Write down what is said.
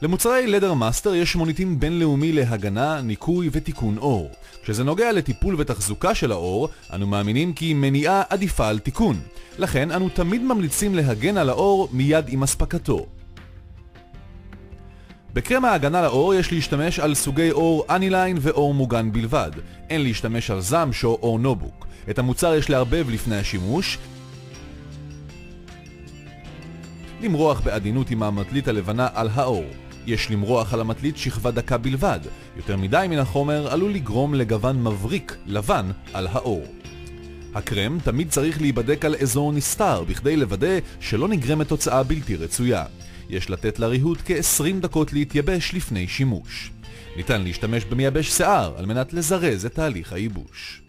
למוצרי לדר מאסטר יש מוניטין בינלאומי להגנה, ניקוי ותיקון אור. כשזה נוגע לטיפול ותחזוקה של האור, אנו מאמינים כי מניעה עדיפה על תיקון. לכן אנו תמיד ממליצים להגן על האור מיד עם הספקתו. בקרם ההגנה לאור יש להשתמש על סוגי אור אניליין ואור מוגן בלבד. אין להשתמש על זמש או אור נובוק. את המוצר יש לערבב לפני השימוש. למרוח בעדינות עם המטלית הלבנה על האור. יש למרוח על המטלית שכבה דקה בלבד. יותר מדי מן החומר עלול לגרום לגוון מבריק לבן על האור. הקרם תמיד צריך להיבדק על אזור נסתר בכדי לוודא שלא נגרמת תוצאה בלתי רצויה. יש לתת לריהוט כ-20 דקות להתייבש לפני שימוש. ניתן להשתמש במייבש שיער על מנת לזרז את תהליך הייבוש.